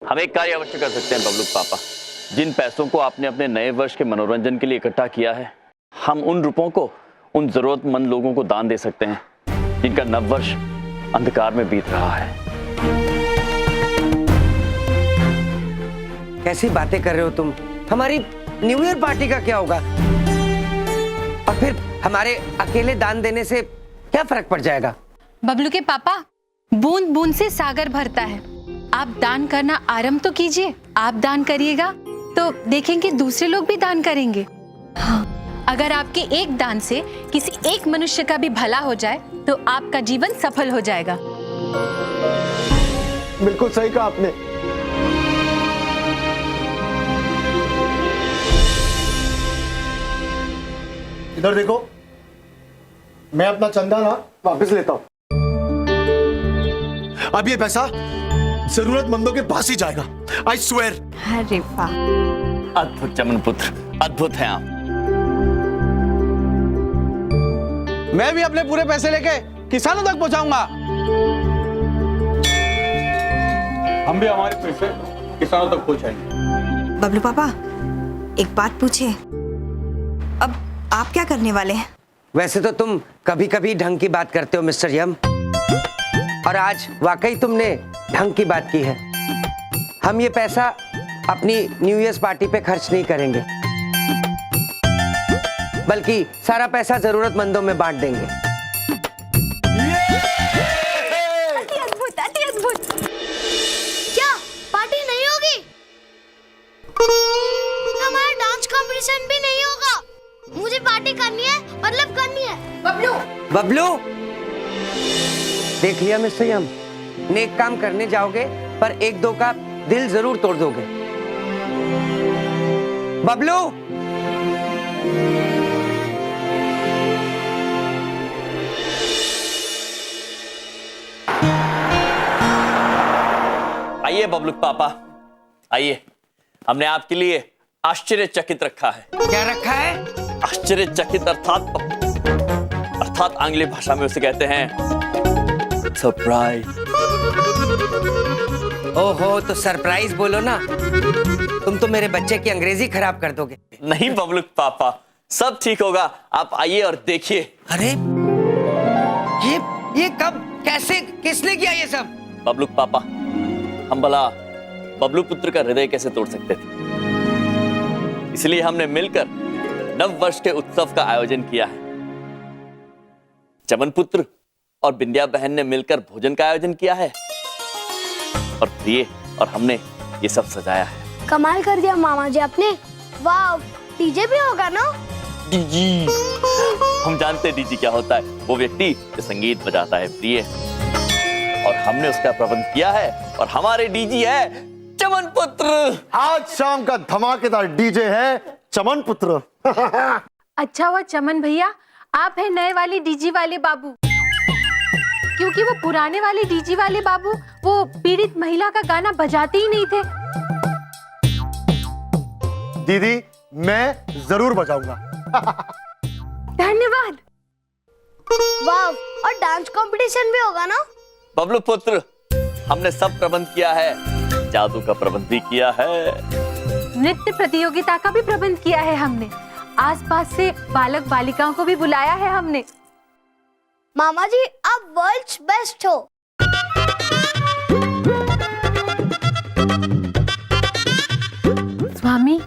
हम एक कार्य अवश्य कर सकते हैं बबलू पापा। जिन पैसों को आपने अपने नए वर्ष के मनोरंजन के लिए इकट्ठा किया है, हम उन रुपयों को उन जरूरतमंद लोगों को दान दे सकते हैं जिनका नव वर्ष अंधकार में बीत रहा है। कैसी बातें कर रहे हो तुम? हमारी न्यू ईयर पार्टी का क्या होगा? और फिर हमारे अकेले दान देने से क्या फर्क पड़ जाएगा? बबलू के पापा, बूंद बूंद से सागर भरता है। आप दान करना आरंभ तो कीजिए। आप दान करिएगा तो देखेंगे दूसरे लोग भी दान करेंगे। हाँ, अगर आपके एक दान से किसी एक मनुष्य का भी भला हो जाए तो आपका जीवन सफल हो जाएगा। बिल्कुल सही कहा आपने। इधर देखो, मैं अपना चंदा ना वापस लेता हूं। अब ये पैसा जरूरतमंदों के पास ही जाएगा। I swear. अरे वाह, अद्भुत चमन पुत्र, अद्भुत हैं आप। मैं भी अपने पूरे पैसे लेके किसानों तक पहुंचाऊंगा। हम भी हमारे पैसे किसानों तक पहुंचाएंगे। बबलू पापा, एक बात पूछे, अब आप क्या करने वाले हैं? वैसे तो तुम कभी कभी ढंग की बात करते हो मिस्टर यम, और आज वाकई तुमने ढंग की बात की है। हम ये पैसा अपनी न्यू ईयर पार्टी पे खर्च नहीं करेंगे, बल्कि सारा पैसा जरूरतमंदों में बांट देंगे। अति अद्भुत, अति अद्भुत। क्या पार्टी नहीं होगी? हमारा डांस कंपटीशन भी नहीं होगा। मुझे पार्टी करनी है, मतलब करनी है। बबलू, बबलू, देख लिया मिस्टर यम, नेक काम करने जाओगे पर एक दो का दिल जरूर तोड़ दोगे। बबलू, आइए बबलू पापा, आइए। हमने आपके लिए आश्चर्यचकित रखा है। क्या रखा है? आश्चर्यचकित अर्थात आंग्लीय भाषा में उसे कहते हैं सरप्राइज। ओहो, तो सरप्राइज बोलो ना। तुम तो मेरे बच्चे की अंग्रेजी खराब कर दोगे। नहीं बबलू पापा, सब ठीक होगा। आप आइए और देखिए। अरे ये कब, कैसे, किसने किया ये सब? बबलू पापा, हम भला बबलू पुत्र का हृदय कैसे तोड़ सकते थे? इसलिए हमने मिलकर नव वर्ष के उत्सव का आयोजन किया है। चमन पुत्र और बिंदिया बहन ने मिलकर भोजन का आयोजन किया है, और प्रिय और हमने ये सब सजाया है। कमाल कर दिया मामा जी आपने। वाह, डीजे भी होगा ना? डीजी, हम जानते हैं डीजी क्या होता है। वो व्यक्ति जो संगीत बजाता है प्रिय, और हमने उसका प्रबंध किया है, और हमारे डीजी है चमन पुत्र। आज शाम का धमाकेदार डीजे है चमन पुत्र। अच्छा हुआ चमन भैया, आप हैं नए वाले डीजी वाले बाबू, क्योंकि वो पुराने वाले डीजी वाले बाबू वो पीड़ित महिला का गाना बजाते ही नहीं थे। दीदी, मैं जरूर बजाऊंगा। धन्यवाद। वाह, और डांस कंपटीशन भी होगा ना? बबलू पुत्र, हमने सब प्रबंध किया है। जादू का प्रबंध भी किया है। नृत्य प्रतियोगिता का भी प्रबंध किया है हमने। आसपास से बालक बालिकाओं को भी बुलाया है हमने। मामा जी, आप वर्ल्ड्स बेस्ट हो। स्वामी,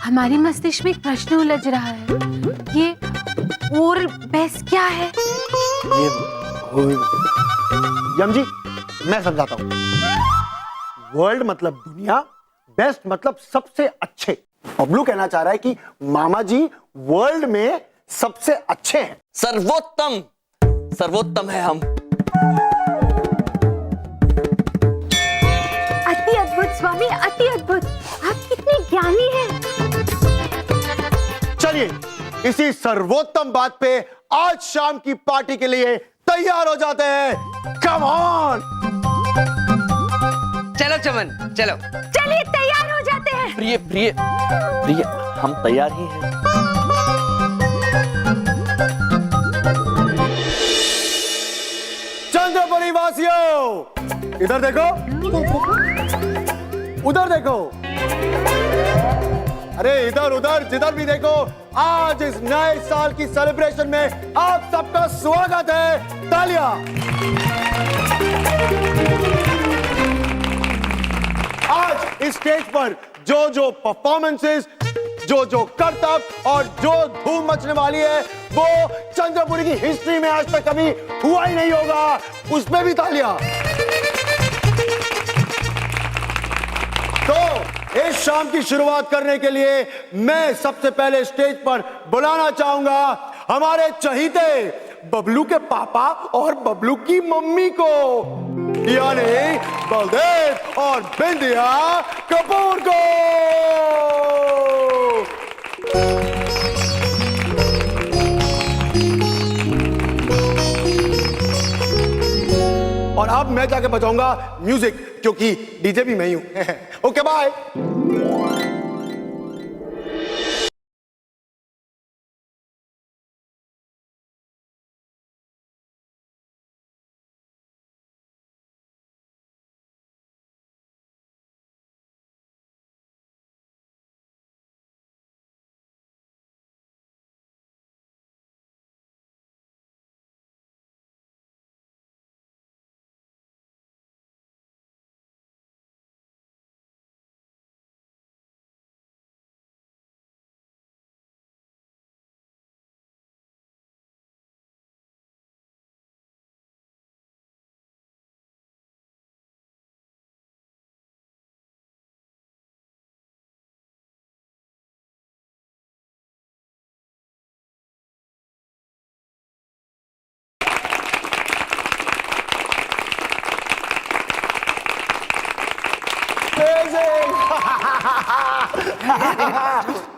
हमारी मस्तिष्क में एक प्रश्न उलझ रहा है। ये और बेस्ट क्या है? यम जी, मैं समझाता हूँ। वर्ल्ड मतलब दुनिया, बेस्ट मतलब सबसे अच्छे। बबलू कहना चाह रहा है कि मामा जी वर्ल्ड में सबसे अच्छे हैं। सर्वोत्तम, सर्वोत्तम है हम। अति अद्भुत स्वामी, अति अद्भुत। आप कितने ज्ञानी हैं। चलिए, इसी सर्वोत्तम बात पे आज शाम की पार्टी के लिए तैयार हो जाते हैं। Come on. चलो चमन, चलो। चलिए तैयार हो जाते हैं। प्रिय प्रिय प्रिय, हम तैयार ही हैं। चंद्रपुरी वासियों, इधर देखो। उधर देखो, अरे इधर उधर जिधर भी देखो, आज इस नए साल की सेलिब्रेशन में आप सबका स्वागत है। तालियां। आज इस स्टेज पर जो जो परफॉर्मेंसेस, जो जो करतब और जो धूम मचने वाली है, वो चंद्रपुरी की हिस्ट्री में आज तक कभी हुआ ही नहीं होगा। उसमें भी तालियां। तो इस शाम की शुरुआत करने के लिए मैं सबसे पहले स्टेज पर बुलाना चाहूंगा हमारे चहीते बबलू के पापा और बबलू की मम्मी को, यानी बलदेव और बिंदिया कपूर को। और अब मैं जाके बजाऊंगा म्यूजिक, क्योंकि डीजे भी मैं ही हूं। Okay bye.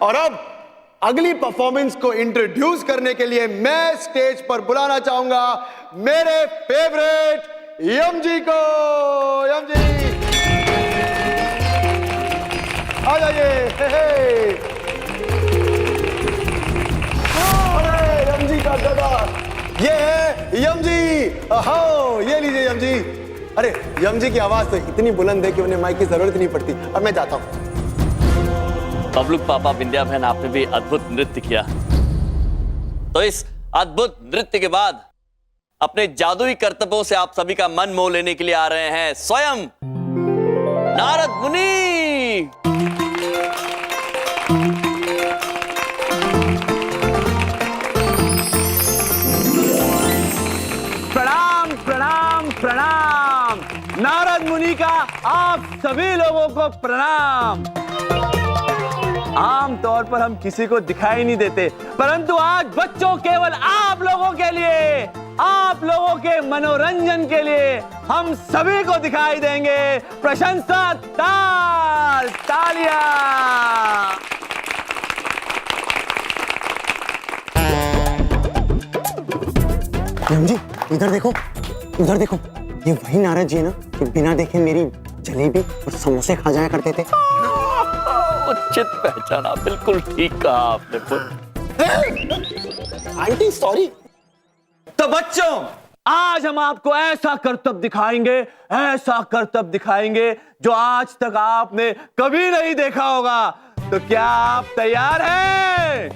और अब अगली परफॉर्मेंस को इंट्रोड्यूस करने के लिए मैं स्टेज पर बुलाना चाहूंगा मेरे फेवरेट यम जी को। यम जी आ जाइए। अरे यम जी का दादा, ये है यम जी। आओ ये लीजिए यम जी। अरे यम जी की आवाज तो इतनी बुलंद है कि उन्हें माइक की जरूरत नहीं पड़ती। अब मैं जाता हूं। बबलू पापा, बिंदिया बहन, आपने भी अद्भुत नृत्य किया। तो इस अद्भुत नृत्य के बाद अपने जादुई करतबों से आप सभी का मन मोह लेने के लिए आ रहे हैं स्वयं नारद मुनि। प्रणाम प्रणाम प्रणाम। नारद मुनि का आप सभी लोगों को प्रणाम। आम तौर पर हम किसी को दिखाई नहीं देते, परंतु आज बच्चों, केवल आप लोगों के लिए, आप लोगों के मनोरंजन के लिए हम सभी को दिखाई देंगे। प्रशंसा, ताल, तालियां। यम जी इधर देखो, उधर देखो। ये वही नारद जी है ना कि बिना देखे मेरी जलेबी और समोसे खा जाया करते थे। उचित पहचाना, बिल्कुल ठीक कहा आपने। Aunty sorry. तो बच्चों, आज हम आपको ऐसा करतब दिखाएंगे, ऐसा करतब दिखाएंगे जो आज तक आपने कभी नहीं देखा होगा। तो क्या आप तैयार हैं?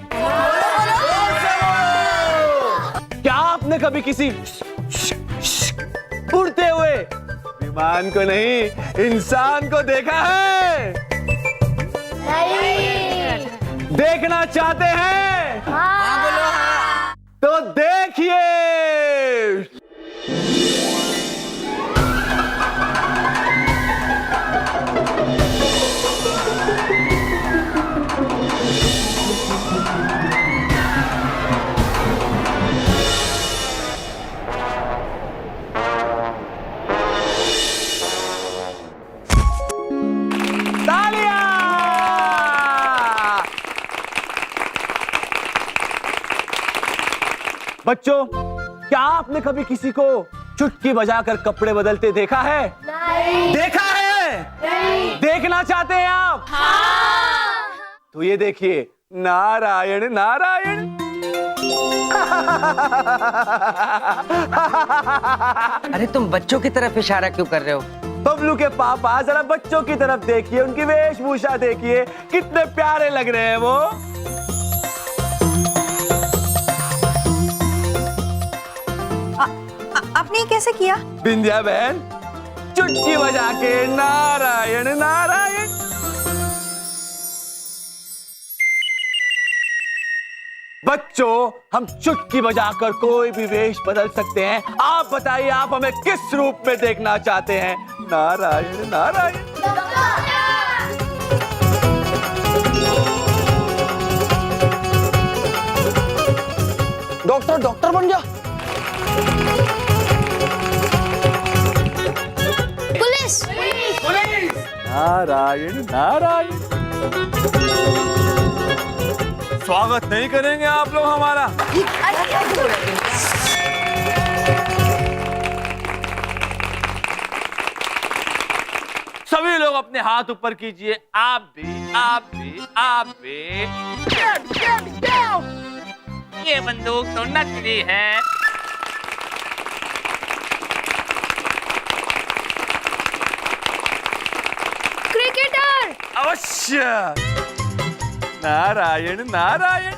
क्या आपने कभी किसी उड़ते हुए विमान को नहीं, इंसान को देखा है? नहीं। देखना चाहते हैं? हाँ। तो देखिए। बच्चों, क्या आपने कभी किसी को चुटकी बजाकर कपड़े बदलते देखा है? नहीं। देखा है? नहीं। देखना चाहते हैं आप? हाँ। तो ये देखिए, नारायण नारायण। अरे तुम बच्चों की तरफ इशारा क्यों कर रहे हो? बबलू के पापा जरा बच्चों की तरफ देखिए, उनकी वेशभूषा देखिए, कितने प्यारे लग रहे हैं वो। आपने ये कैसे किया? बिंदिया बहन, चुटकी बजा के नारायण नारायण। बच्चों, हम चुटकी बजाकर कोई भी वेश बदल सकते हैं। आप बताइए, आप हमें किस रूप में देखना चाहते हैं? नारायण नारायण। डॉक्टर डॉक्टर बन गया। पुलिस। नारायण नारायण। स्वागत नहीं करेंगे आप लोग हमारा? सभी लोग अपने हाथ ऊपर कीजिए। आप भी, आप भी, आप भी। ये बंदूक तो नकली है। क्रिकेटर। अवश्य। नारायण नारायण।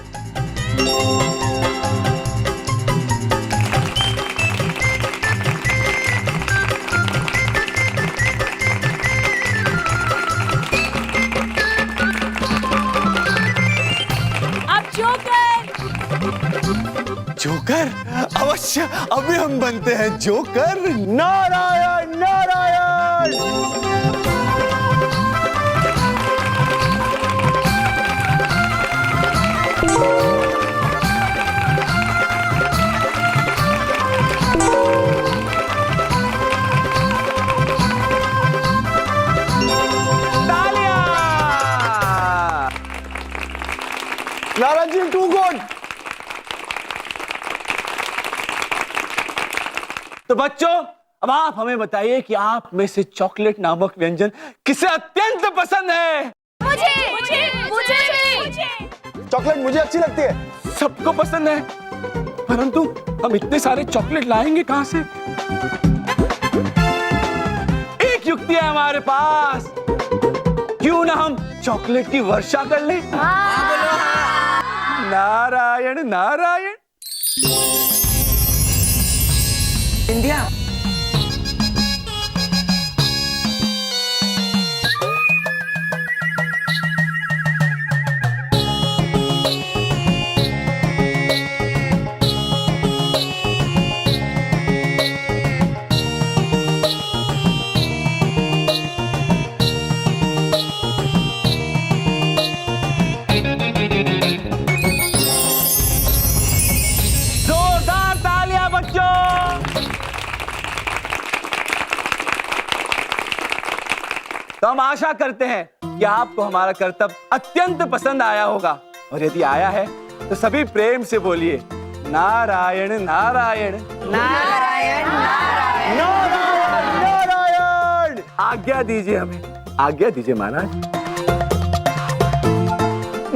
आप जोकर। जोकर? अवश्य, अभी हम बनते हैं joker. Narayan Narayan. Narayan ji, too good. तो बच्चों, अब आप हमें बताइए कि आप में से चॉकलेट नामक व्यंजन किसे अत्यंत पसंद है? मुझे मुझे मुझे चॉकलेट मुझे अच्छी लगती है। सबको पसंद है, परंतु हम इतने सारे चॉकलेट लाएंगे कहां से? एक युक्ति है हमारे पास। क्यों ना हम चॉकलेट की वर्षा कर लें? नारायण नारायण। इंडिया, जोरदार तालियां बच्चों। तो हम आशा करते हैं कि आपको हमारा करतब अत्यंत पसंद आया होगा, और यदि आया है तो सभी प्रेम से बोलिए नारायण नारायण। नारायण नारायण। नारायण नारायण। आज्ञा दीजिए, हमें आज्ञा दीजिए महाराज।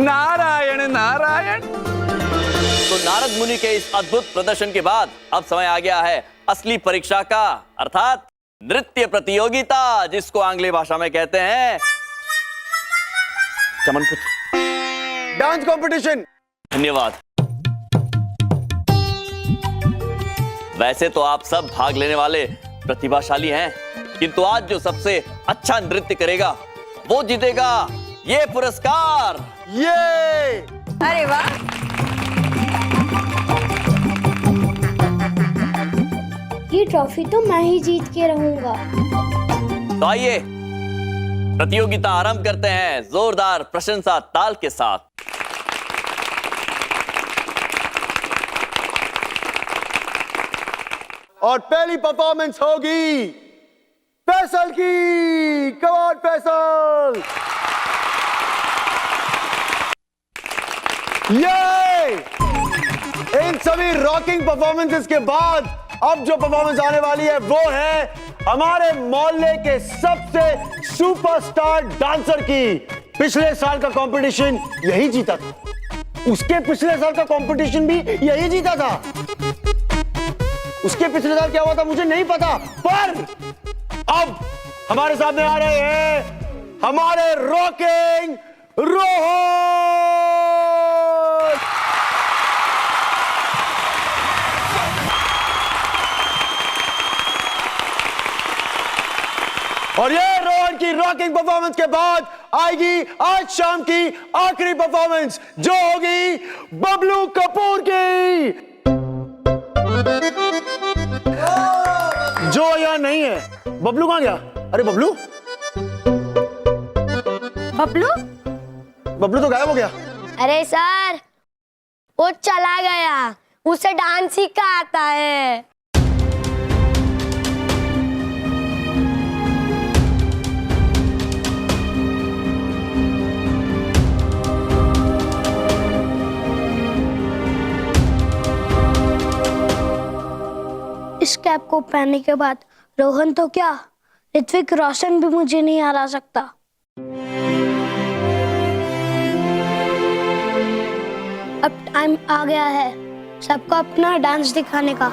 नारायण नारायण। तो नारद मुनि के इस अद्भुत प्रदर्शन के बाद अब समय आ गया है असली परीक्षा का, अर्थात नृत्य प्रतियोगिता, जिसको आंग्ल भाषा में कहते हैं चमन पुत्र, डांस कंपटीशन। धन्यवाद। वैसे तो आप सब भाग लेने वाले प्रतिभाशाली हैं, किंतु आज जो सबसे अच्छा नृत्य करेगा वो जीतेगा ये पुरस्कार। ये अरे वाह। ये ट्रॉफी तो मैं ही जीत के रहूंगा। तो आइए प्रतियोगिता आरंभ करते हैं जोरदार प्रशंसा ताल के साथ। और पहली परफॉर्मेंस होगी फैसल की। Come on Faisal. ये इन सभी रॉकिंग परफॉर्मेंसेस के बाद अब जो परफॉर्मेंस आने वाली है वो है हमारे मोहल्ले के सबसे सुपरस्टार डांसर की। पिछले साल का कंपटीशन यही जीता था, उसके पिछले साल का कंपटीशन भी यही जीता था, उसके पिछले साल क्या हुआ था मुझे नहीं पता, पर अब हमारे सामने आ रहे हैं हमारे रॉकिंग रोहन। और ये रोहन की रॉकिंग परफॉर्मेंस के बाद आएगी आज शाम की आखिरी परफॉर्मेंस, जो होगी बबलू कपूर की, जो यहां नहीं है। बबलू कहां गया? अरे बबलू, बबलू बबलू तो गायब हो गया। अरे सर, वो चला गया, उसे डांस ही का आता है। इस कैप को पहनने के बाद रोहन तो क्या, ऋत्विक रोशन भी मुझे नहीं हरा सकता। अब टाइम आ गया है सबको अपना डांस दिखाने का।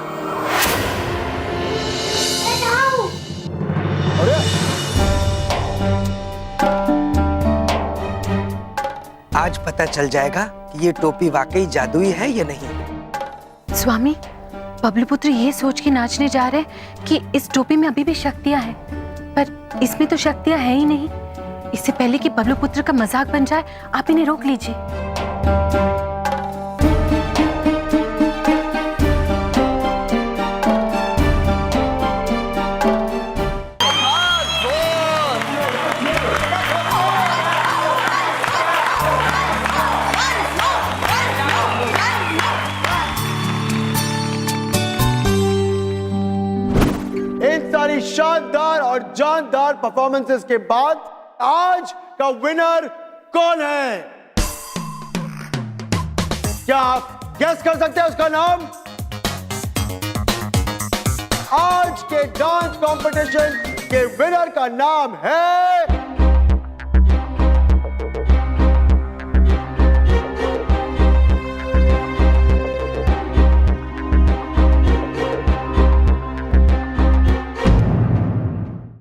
आज पता चल जाएगा कि ये टोपी वाकई जादुई है या नहीं। स्वामी, बबलू पुत्र ये सोच के नाचने जा रहे हैं कि इस टोपी में अभी भी शक्तियां हैं, पर इसमें तो शक्तियां हैं ही नहीं। इससे पहले कि बबलू पुत्र का मजाक बन जाए, आप इन्हें रोक लीजिए। सारी शानदार और जानदार परफॉर्मेंसेस के बाद आज का विनर कौन है? क्या आप गेस कर सकते हैं उसका नाम? आज के डांस कंपटीशन के विनर का नाम है